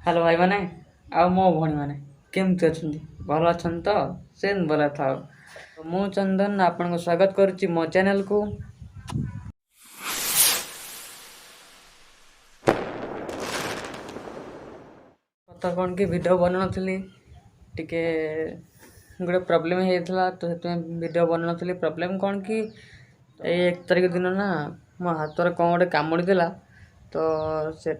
Hello भाई मैंने ଆଉ ମୋ ଭଉଣୀମାନେ କେମିତି ଅଛନ୍ତି ଭଲ ଅଛନ୍ତି ତ ସେମିତି ଭଲ ଥାଉ। ମୁଁ ଚନ୍ଦନ ଆପଣଙ୍କୁ ସ୍ୱାଗତ କରୁଛି ମୋ ଚ୍ୟାନେଲକୁ। କଥା କ'ଣ କି ଭିଡ଼ିଓ ବନାଉନଥିଲି ଟିକେ ଗୋଟେ ପ୍ରୋବ୍ଲେମ୍ ହେଇଯାଇଥିଲା ତ ସେଥିପାଇଁ ଭିଡ଼ିଓ ବନାଉନଥିଲି। ପ୍ରୋବ୍ଲେମ୍ କ'ଣ କି ଏଇ 1 ତାରିଖ ଦିନ ନା ମୋ ହାତରେ କ'ଣ ଗୋଟେ କାମୁଡ଼ିଦେଲା। ତ ସେ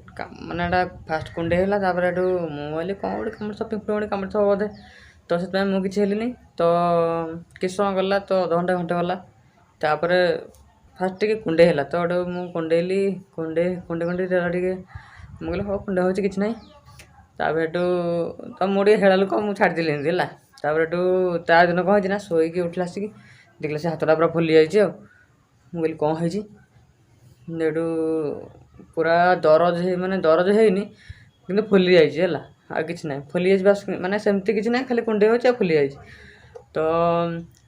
ମାନେ ଏଇଟା ଫାଷ୍ଟ କୁଣ୍ଡେଇ ହେଲା, ତାପରେ ଏଠୁ ମୁଁ କହିଲି କ'ଣ ଗୋଟେ କାମୁଡ଼ିଥିବ, ପିମ୍ପୁଡ଼ି ଗୋଟେ କାମୁଡ଼ିଥିବ ବୋଧେ। ତ ସେଥିପାଇଁ ମୁଁ କିଛି ହେଲିନି। ତ କିଛି ସମୟ ଗଲା, ତ ଅଧଘଣ୍ଟା ଘଣ୍ଟେ ଗଲା, ତାପରେ ଫାଷ୍ଟ ଟିକେ କୁଣ୍ଡେଇ ହେଲା। ତ ଏଠୁ ମୁଁ କୁଣ୍ଡେଇଲି, କୁଣ୍ଡେଇ ଦେଲା ଟିକେ। ମୁଁ କହିଲି ହଉ କୁଣ୍ଡେଇ ହେଉଛି କିଛି ନାହିଁ। ତାପରେ ଏଠୁ ତ ମୁଁ ଟିକେ ହେଳା ଲୋକ, ମୁଁ ଛାଡ଼ିଦେଲି ଏମିତି ହେଲା। ତାପରେ ଏଠୁ ତା ଦିନ କ'ଣ ହେଇଛି ନା, ଶୋଇକି ଉଠିଲା ଆସିକି ଦେଖିଲା ସେ ହାତଟା ପୁରା ଫୁଲି ଯାଇଛି। ଆଉ ମୁଁ କହିଲି କ'ଣ ହେଇଛି, ଏଠୁ ପୁରା ଦରଜ ହେଇନି କିନ୍ତୁ ଫୁଲି ଯାଇଛି ହେଲା। ଆଉ କିଛି ନାହିଁ, ଫୁଲି ଯାଇଛି ବାସ୍, ମାନେ ସେମିତି କିଛି ନାହିଁ, ଖାଲି କୁଣ୍ଡେଇ ହେଉଛି ଆଉ ଫୁଲି ଯାଇଛି। ତ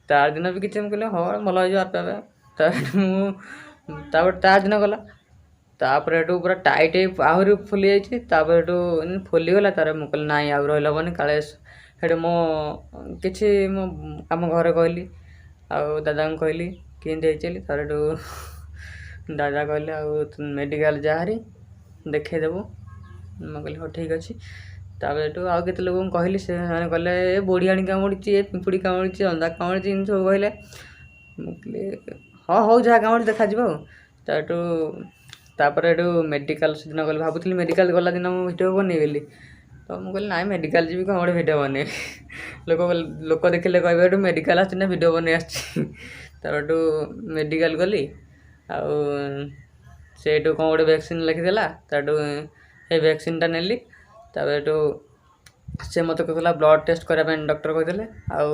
ତା ଦିନ ବି କିଛି ମୁଁ କହିଲି ହଁ ଭଲ ହେଇଯିବ ଆପେ ଆପେ। ତାପରେ ତା ଦିନ ଗଲା, ତାପରେ ଏଠୁ ପୁରା ଟାଇଟ୍ ହେଇ ଆହୁରି ଫୁଲି ଯାଇଛି। ତାପରେ ଏଠୁ ଫୁଲିଗଲା। ତାପରେ ମୁଁ କହିଲି ନାଇଁ ଆଉ ରହିଲେ ହେବନି, କାଳେ ସେଠୁ କିଛି ମୋ ଆମ ଘରେ କହିଲି, ଆଉ ଦାଦାଙ୍କୁ କହିଲି କେମିତି ହେଇଛି ବୋଲି। ତାପରେ ଏଠୁ ଦାଦା କହିଲେ ଆଉ ମେଡ଼ିକାଲ ଯା ହାରି ଦେଖେଇଦେବୁ। ମୁଁ କହିଲି ହଉ ଠିକ୍ ଅଛି। ତାପରେ ଏଠୁ ଆଉ କେତେ ଲୋକଙ୍କୁ କହିଲି, ସେମାନେ କହିଲେ ଏ ବୁଢ଼ିଆଣୀ କାମୁଡ଼ିଛି, ଏ ପିମ୍ପୁଡ଼ି କାମୁଡ଼ିଛି, ଅନ୍ଧା କାମୁଡ଼ିଛି, ଏମିତି ସବୁ କହିଲେ। ମୁଁ କହିଲି ହଁ ହଉ ଯାହା କାମୁଡ଼ି ଦେଖାଯିବ ଆଉ। ତାପରେ ଏଠୁ ମେଡ଼ିକାଲ ସେଦିନ ଗଲି, ଭାବୁଥିଲି ମେଡ଼ିକାଲ ଗଲା ଦିନ ମୁଁ ଭିଡ଼ିଓ ବନେଇବି ବୋଲି। ତ ମୁଁ କହିଲି ନାଇଁ ମେଡ଼ିକାଲ ଯିବି କ'ଣ ଗୋଟେ ଭିଡ଼ିଓ ବନେଇବି। ଲୋକ ଦେଖିଲେ କହିବେ ଏଠୁ ମେଡ଼ିକାଲ ଆସିଛି ନା ଭିଡ଼ିଓ ବନେଇ ଆସିଛି। ତାପରେ ଏଠୁ ମେଡ଼ିକାଲ ଗଲି, ଆଉ ସେଇଠୁ କ'ଣ ଗୋଟେ ଭ୍ୟାକ୍ସିନ୍ ଲେଖିଦେଲା। ତାଠୁ ସେ ଭ୍ୟାକ୍ସିନ୍ଟା ନେଲି। ତାପରେ ଏଠୁ ସେ ମୋତେ କହୁଥିଲା ବ୍ଲଡ଼୍ ଟେଷ୍ଟ କରିବା ପାଇଁ, ଡକ୍ଟର କହିଥିଲେ। ଆଉ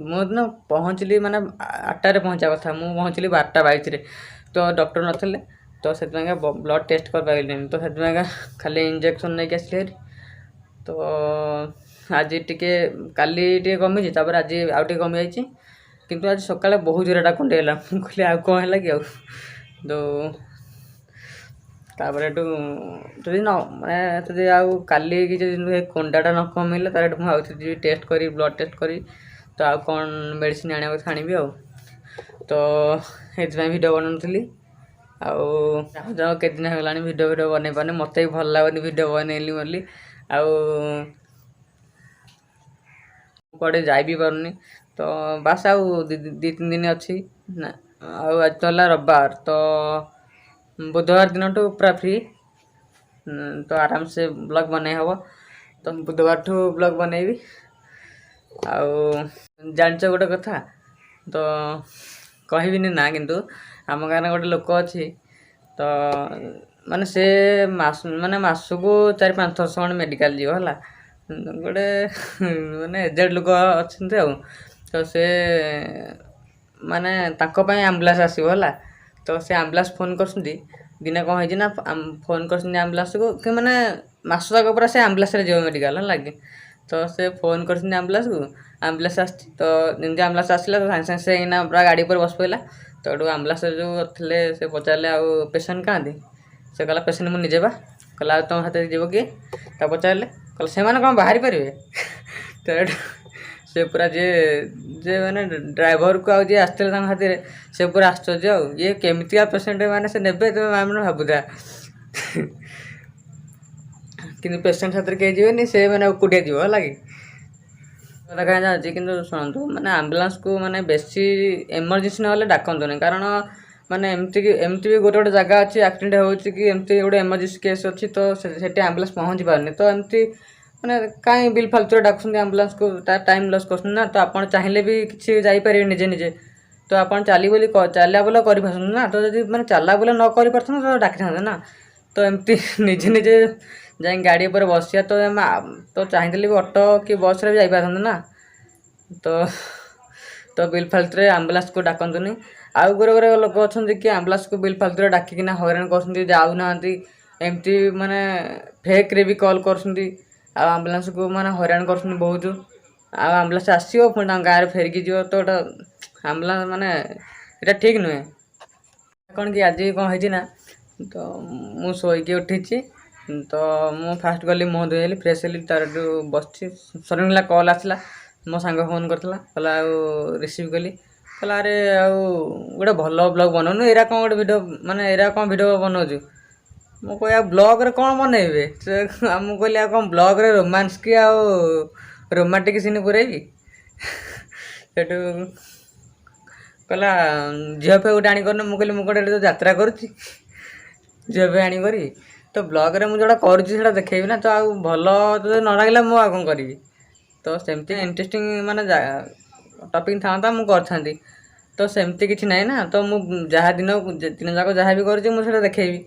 ମୁଁ ଦିନ ପହଞ୍ଚିଲି ମାନେ 8ଟାରେ ପହଞ୍ଚିବା କଥା, ମୁଁ ପହଞ୍ଚିଲି 12ଟା 22ରେ। ତ ଡକ୍ଟର ନଥିଲେ, ତ ସେଥିପାଇଁକା ବ୍ଲଡ଼୍ ଟେଷ୍ଟ କରିପାରିଲିନି। ତ ସେଥିପାଇଁକା ଖାଲି ଇଞ୍ଜେକ୍ସନ୍ ନେଇକି ଆସିଲି ହେରି। ତ ଆଜି ଟିକେ, କାଲି ଟିକେ କମିଛି, ତାପରେ ଆଜି ଆଉ ଟିକେ କମିଯାଇଛି। କିନ୍ତୁ ଆଜି ସକାଳେ ବହୁତ ଜୋରଟା କୁଣ୍ଡେଇ ହେଲା। ମୁଁ କହିଲି ଆଉ କ'ଣ ହେଲା କି ଆଉ। ତ ତାପରେ ଏଠୁ ଯଦି ଆଉ କାଲି କି ଯଦି କୁଣ୍ଡାଟା ନ କମିଲା, ତାହେଲେ ଏଠୁ ମୁଁ ଆଉ ଯିବି ଟେଷ୍ଟ କରି, ବ୍ଲଡ଼୍ ଟେଷ୍ଟ କରି, ତ ଆଉ କ'ଣ ମେଡ଼ିସିନ୍ ଆଣିବାକୁ କଥା ଆଣିବି ଆଉ। ତ ସେଥିପାଇଁ ଭିଡ଼ିଓ ବନାଉଥିଲି। ଆଉ ଯାଉ କେତେ ଦିନ ହେଇଗଲାଣି ଭିଡ଼ିଓ ବନେଇ ପାରୁନି, ମୋତେ ବି ଭଲ ଲାଗୁନି ଭିଡ଼ିଓ ବନେଇଲି ବୋଲି। ଆଉ କୁଆଡ଼େ ଯାଇ ବି ପାରୁନି। ତ ବାସ୍ ଆଉ 2-3 ଦିନ ଅଛି ନା। ଆଉ ଆଜି ତ ହେଲା ରବିବାର, ତ ବୁଧବାର ଦିନଠୁ ପୁରା ଫ୍ରି, ତ ଆରାମସେ ବ୍ଲଗ୍ ବନେଇ ହେବ। ତ ବୁଧବାରଠୁ ବ୍ଲଗ୍ ବନେଇବି। ଆଉ ଜାଣିଛ ଗୋଟେ କଥା, ତ କହିବିନି ନା, କିନ୍ତୁ ଆମ ଗାଁରେ ଗୋଟେ ଲୋକ ଅଛି। ତ ମାନେ ସେ ମାସକୁ 4-5 ଥର କ'ଣ ମେଡ଼ିକାଲ ଯିବ ହେଲା। ଗୋଟେ ମାନେ ଏଜେଡ଼ ଲୋକ ଅଛନ୍ତି ଆଉ। ତ ସେ ମାନେ ତାଙ୍କ ପାଇଁ ଆମ୍ବୁଲାନ୍ସ ଆସିବ ହେଲା। ତ ସେ ଆମ୍ବୁଲାନ୍ସ ଫୋନ୍ କରୁଛନ୍ତି। ଦିନେ କ'ଣ ହେଇଛି ନା, ଫୋନ୍ କରିଛନ୍ତି ଆମ୍ବୁଲାନ୍ସକୁ, କି ମାନେ ମାସ ଯାକ ପୁରା ସେ ଆମ୍ବୁଲାନ୍ସରେ ଯିବ ମେଡ଼ିକାଲ ହେଲା କି। ତ ସେ ଫୋନ୍ କରିଛନ୍ତି ଆମ୍ବୁଲାନ୍ସକୁ, ଆମ୍ବୁଲାନ୍ସ ଆସିଛି। ତ ଯେମିତି ଆମ୍ବୁଲାନ୍ସ ଆସିଲା, ତ ସାଙ୍ଗେ ସାଙ୍ଗେ ସେ ଏଇନା ପୁରା ଗାଡ଼ି ଉପରେ ବସି ପଡ଼ିଲା। ତ ଏଠୁ ଆମ୍ବୁଲାନ୍ସରେ ଯେଉଁ ଥିଲେ ସେ ପଚାରିଲେ ଆଉ ପେସେଣ୍ଟ କାହାନ୍ତି। ସେ କହିଲା ପେସେଣ୍ଟ ମୁଁ ନିଜେ ବା। କହିଲା ଆଉ ତୁମ ହାତରେ ଯିବ କିଏ, ତାକୁ ପଚାରିଲେ। କହିଲେ ସେମାନେ କ'ଣ ବାହାରି ପାରିବେ। ତ ଏଠୁ ସେ ପୁରା ଯିଏ ମାନେ ଡ୍ରାଇଭରକୁ ଆଉ ଯିଏ ଆସିଥିଲେ ତାଙ୍କ ହାତରେ, ସେ ପୁରା ଆଶ୍ଚର୍ଯ୍ୟ ଆଉ, ଇଏ କେମିତିକା ପେସେଣ୍ଟ ମାନେ ସେ ନେବେ, ତୁମେ ମାନେ ଭାବୁଥା। କିନ୍ତୁ ପେସେଣ୍ଟ ସାଥିରେ କେହି ଯିବେନି, ସେ ମାନେ ଏକୁଟିଆ ଯିବ ହେଲା କି। କଥା କାହିଁ ଯାଉଛି, କିନ୍ତୁ ଶୁଣନ୍ତୁ, ମାନେ ଆମ୍ବୁଲାନ୍ସକୁ ମାନେ ବେଶୀ ଏମର୍ଜେନ୍ସି ନହେଲେ ଡାକନ୍ତୁନି। କାରଣ ମାନେ ଏମିତି ବି ଗୋଟେ ଜାଗା ଅଛି ଆକ୍ସିଡେଣ୍ଟ ହେଉଛି, କି ଏମିତି ଗୋଟେ ଏମର୍ଜେନ୍ସି କେସ୍ ଅଛି, ତ ସେଠି ଆମ୍ବୁଲାନ୍ସ ପହଞ୍ଚି ପାରୁନି। ତ ଏମିତି ମାନେ କାହିଁ ବିଲ୍ ଫାଲତୁରେ ଡାକୁଛନ୍ତି ଆମ୍ବୁଲାନ୍ସକୁ, ତା ଟାଇମ୍ ଲସ୍ କରୁଛନ୍ତି ନା। ତ ଆପଣ ଚାହିଁଲେ ବି କିଛି ଯାଇପାରିବେ ନିଜେ। ତ ଆପଣ ଚାଲା ବୁଲା କରିପାରୁଛନ୍ତି ନା। ତ ଯଦି ମାନେ ଚାଲା ବୁଲା ନ କରିପାରୁଛନ୍ତି, ତ ଡାକିଥାନ୍ତେ ନା। ତ ଏମିତି ନିଜେ ଯାଇକି ଗାଡ଼ି ଉପରେ ବସିବା, ତ ଚାହିଁଥିଲେ ବି ଅଟୋ କି ବସ୍ରେ ବି ଯାଇପାରନ୍ତି ନା। ତ ବିଲ୍ ଫାଲତୁରେ ଆମ୍ବୁଲାନ୍ସକୁ ଡାକନ୍ତୁନି। ଆଉ ଗୋଟେ ଲୋକ ଅଛନ୍ତି କି ଆମ୍ବୁଲାନ୍ସକୁ ବିଲ୍ ଫାଲତୁରେ ଡାକିକିନା ହଇରାଣ କରୁଛନ୍ତି, ଯାଉନାହାନ୍ତି। ଏମିତି ମାନେ ଫେକ୍ରେ ବି କଲ୍ କରୁଛନ୍ତି, ଆଉ ଆମ୍ବୁଲାନ୍ସକୁ ମାନେ ହଇରାଣ କରୁଛନ୍ତି ବହୁତ। ଆଉ ଆମ୍ବୁଲାନ୍ସ ଆସିବ, ପୁଣି ତାଙ୍କ ଗାଁରେ ଫେରିକି ଯିବ। ତ ଏଇଟା ଆମ୍ବୁଲାନ୍ସ ମାନେ ଏଇଟା ଠିକ୍ ନୁହେଁ। କ'ଣ କି ଆଜି କ'ଣ ହେଇଛି ନା, ତ ମୁଁ ଶୋଇକି ଉଠିଛି। तो ମୁଁ ଫାଷ୍ଟ ଗଲି ମୁହଁ ଧୋଇଲି ଫ୍ରେଶ୍ ହେଲି ତାର ଏଠୁ ବସିଛି ସଡ଼ନଲି କଲ୍ ଆସିଲା ମୋ ସାଙ୍ଗ ଫୋନ୍ କରିଥିଲା କହିଲା ଆଉ ରିସିଭ୍ କଲି କହିଲା ଆରେ ଆଉ ଗୋଟେ ଭଲ ବ୍ଲଗ୍ ବନଉନୁ ଏରା କ'ଣ ଗୋଟେ ଭିଡ଼ିଓ ମାନେ ଏରା କ'ଣ ଭିଡ଼ିଓ ବନଉଛୁ ମୁଁ କହିଲି ଆଉ ବ୍ଲଗ୍ରେ କ'ଣ ବନେଇବେ ମୁଁ କହିଲି ଆଉ କ'ଣ ବ୍ଲଗ୍ରେ ରୋମାନ୍ସ କି ଆଉ ରୋମାଣ୍ଟିକ୍ ସିନ୍ ପୁରେଇବି ସେଠୁ କହିଲା ଝିଅ ଫିଅ ଗୋଟେ ଆଣିକରୁନ ମୁଁ କହିଲି ମୁଁ ଗୋଟେ ଏଠି ତ ଯାତ୍ରା କରୁଛି ଝିଅ ଫିଅ ଆଣିକରି ତ ବ୍ଲଗ୍ରେ ମୁଁ ଯେଉଁଟା କରୁଛି ସେଇଟା ଦେଖେଇବି ନା ତ ଆଉ ଭଲ ଯଦି ନ ଲାଗିଲା ମୁଁ ଆଉ କ'ଣ କରିବି ତ ସେମିତି ଇଣ୍ଟରେଷ୍ଟିଂ ମାନେ ଟପିକ୍ ଥାନ୍ତା ମୁଁ କରିଥାନ୍ତି ତ ସେମିତି କିଛି ନାହିଁ ନା ତ ମୁଁ ଯାହା ଦିନ ଯାକ ଯାହା ବି କରୁଛି ମୁଁ ସେଇଟା ଦେଖେଇବି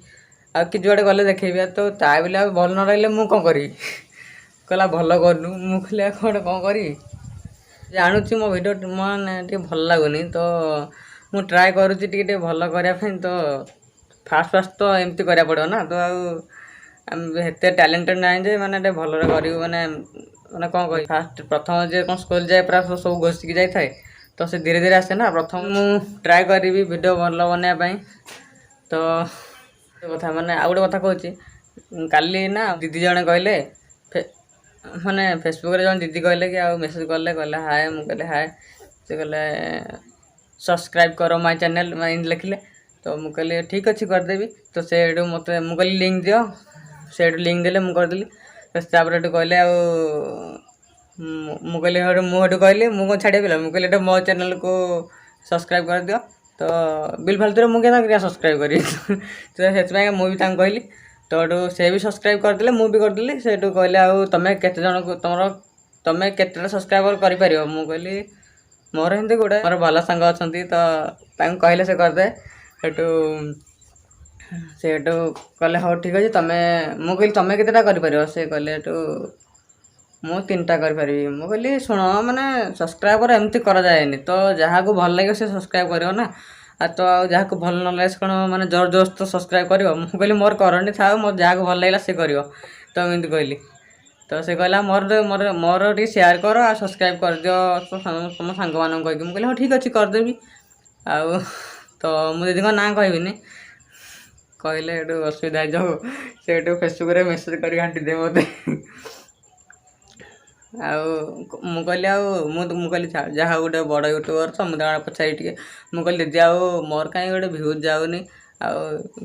ଆଉ କି ଯୁଆଡ଼େ ଗଲେ ଦେଖେଇବି ତ ତା ବୋଲି ଆଉ ଭଲ ନ ଲାଗିଲେ ମୁଁ କ'ଣ କରିବି କହିଲା ଭଲ କରୁନୁ ମୁଁ କହିଲି ଆଉ କ'ଣ କରିବି ଜାଣୁଛି ମୋ ଭିଡ଼ିଓ ମାନେ ଟିକେ ଭଲ ଲାଗୁନି ତ ମୁଁ ଟ୍ରାଏ କରୁଛି ଟିକେ ଭଲ କରିବା ପାଇଁ ତ ଫାଷ୍ଟ ତ ଏମିତି କରିବାକୁ ପଡ଼ିବ ନା ତ ଆଉ ଆମେ ଏତେ ଟ୍ୟାଲେଣ୍ଟେଡ଼ ନାହିଁ ଯେ ମାନେ ଟିକେ ଭଲରେ କରିବୁ ମାନେ ମାନେ କ'ଣ କହିବି ଫାଷ୍ଟ ପ୍ରଥମ ଯେ କ'ଣ ସ୍କୁଲ ଯାଏ ପୁରା ସବୁ ଘୋଷିକି ଯାଇଥାଏ ତ ସେ ଧୀରେ ଧୀରେ ଆସେ ନା ପ୍ରଥମ ମୁଁ ଟ୍ରାଏ କରିବି ଭିଡ଼ିଓ ଭଲ ବନେଇବା ପାଇଁ ତ କଥା ମାନେ ଆଉ ଗୋଟେ କଥା କହୁଛି କାଲି ନା ଦିଦି ଜଣେ କହିଲେ ମାନେ ଫେସବୁକ୍ରେ ଜଣେ ଦିଦି କହିଲେ କି ଆଉ ମେସେଜ୍ କଲେ କହିଲେ ହାଏ ମୁଁ କହିଲେ ହାଏ ସେ କହିଲେ ସବସ୍କ୍ରାଇବ୍ କର ମାଇ ଚ୍ୟାନେଲ୍ ଏମିତି ଲେଖିଲେ ତ ମୁଁ କହିଲି ଠିକ୍ ଅଛି କରିଦେବି ତ ସେଇଠୁ ମୋତେ ମୁଁ କହିଲି ଲିଙ୍କ୍ ଦିଅ ସେଇଠୁ ଲିଙ୍କ୍ ଦେଲେ ମୁଁ କରିଦେଲି ତ ତାପରେ ଏଠୁ କହିଲେ ଆଉ ମୁଁ କହିଲି ସେଠୁ କହିଲି ମୁଁ କ'ଣ ଛାଡ଼ିବି ମୁଁ କହିଲି ଏଇଟା ମୋ ଚ୍ୟାନେଲ୍କୁ ସବସ୍କ୍ରାଇବ୍ କରିଦିଅ ତ ବିଲ୍ ଫାଲତୁରେ ମୁଁ କେମିତି ସବସ୍କ୍ରାଇବ୍ କରିବି ତ ସେଥିପାଇଁ ମୁଁ ବି ତାଙ୍କୁ କହିଲି ତ ଏଠୁ ସେ ବି ସବସ୍କ୍ରାଇବ୍ କରିଦେଲେ ମୁଁ ବି କରିଦେଲି ସେଠୁ କହିଲେ ଆଉ ତମେ କେତେ ଜଣକୁ ତମେ କେତେଟା ସବସ୍କ୍ରାଇବର୍ କରିପାରିବ ମୁଁ କହିଲି ମୋର ଏମିତି ଗୋଟେ ମୋର ଭଲ ସାଙ୍ଗ ଅଛନ୍ତି ତ ତାଙ୍କୁ କହିଲେ ସେ କରିଦେ ସେଠୁ କହିଲେ ହଉ ଠିକ୍ ଅଛି ମୁଁ କହିଲି ତମେ କେତେଟା କରିପାରିବ ସେ କହିଲେ ଏଠୁ ମୁଁ 3ଟା କରିପାରିବି ମୁଁ କହିଲି ଶୁଣ ମାନେ ସବସ୍କ୍ରାଇବର୍ ଏମିତି କରାଯାଏନି ତ ଯାହାକୁ ଭଲ ଲାଗିବ ସେ ସବସ୍କ୍ରାଇବ୍ କରିବ ନା ଆଉ ତ ଆଉ ଯାହାକୁ ଭଲ ନ ଲାଗେ ସେ କ'ଣ ମାନେ ଜୋର ତ ସବସ୍କ୍ରାଇବ୍ କରିବ ମୁଁ କହିଲି ମୋର କରନି ଥାଉ ମୋର ଯାହାକୁ ଭଲ ଲାଗିଲା ସେ କରିବ ତ ଏମିତି କହିଲି ତ ସେ କହିଲା ମୋର ଟିକେ ସେୟାର କର ଆଉ ସବସ୍କ୍ରାଇବ୍ କରିଦିଅ ତମ ସାଙ୍ଗମାନଙ୍କୁ କହିକି ମୁଁ କହିଲି ହଉ ଠିକ୍ ଅଛି କରିଦେବି ଆଉ ତ ମୁଁ ଦିଦିଙ୍କ ନାଁ କହିବିନି କହିଲେ ଏଠୁ ଅସୁବିଧା ହେଇଯାଉ ସେଠୁ ଫେସବୁକ୍ରେ ମେସେଜ୍ କରି ଘାଣ୍ଟିଦିଏ ମୋତେ ଆଉ ମୁଁ କହିଲି ଆଉ ମୁଁ କହିଲି ଯାହା ଗୋଟେ ବଡ଼ ୟୁଟ୍ୟୁବର୍ ତ ମୁଁ ତାଙ୍କ ପଚାରି ଟିକେ ମୁଁ କହିଲି ଦିଦି ଆଉ ମୋର କାହିଁ ଗୋଟେ ଭ୍ୟୁଜ୍ ଯାଉନି ଆଉ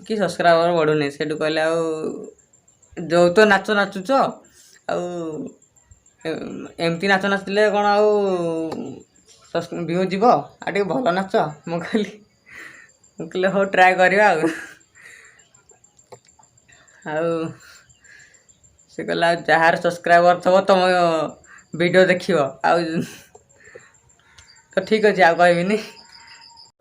କି ସବସ୍କ୍ରାଇବର୍ ବଢ଼ୁନି ସେଠୁ କହିଲେ ଆଉ ଯେଉଁ ତ ନାଚ ନାଚୁଛ ଆଉ ଏମିତି ନାଚ ନାଚିଲେ କ'ଣ ଆଉ ଭ୍ୟୁ ଯିବ ଆଉ ଟିକେ ଭଲ ନାଚ ମୁଁ କହିଲି ହଉ ଟ୍ରାଏ କରିବା ଆଉ ସେ କହିଲା ଆଉ ଯାହାର ସବସ୍କ୍ରାଇବର୍ ଥିବ ତମ ଭିଡ଼ିଓ ଦେଖିବ ଆଉ ତ ଠିକ୍ ଅଛି ଆଉ କହିବିନି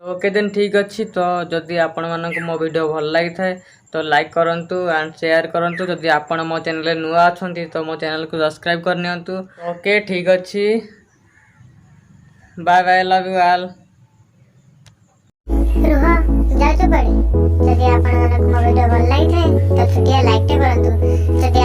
ଓକେ ଦେନ୍ ଠିକ୍ ଅଛି ତ ଯଦି ଆପଣମାନଙ୍କୁ ମୋ ଭିଡ଼ିଓ ଭଲ ଲାଗିଥାଏ ତ ଲାଇକ୍ କରନ୍ତୁ ଆଣ୍ଡ ସେୟାର କରନ୍ତୁ ଯଦି ଆପଣ ମୋ ଚ୍ୟାନେଲରେ ନୂଆ ଅଛନ୍ତି ତ ମୋ ଚ୍ୟାନେଲକୁ ସବସ୍କ୍ରାଇବ୍ କରିନିଅନ୍ତୁ ଓକେ ଠିକ୍ ଅଛି bye bye love you all ରୁହ ଯାଉଛ କୁଆଡ଼େ ଯଦି ଆପଣମାନଙ୍କୁ ମୋ ଭିଡ଼ିଓ ଭଲ ଲାଗିଥାଏ ତ ଛୋଟିଆ ଲାଇକ୍ଟେ କରନ୍ତୁ ଯଦି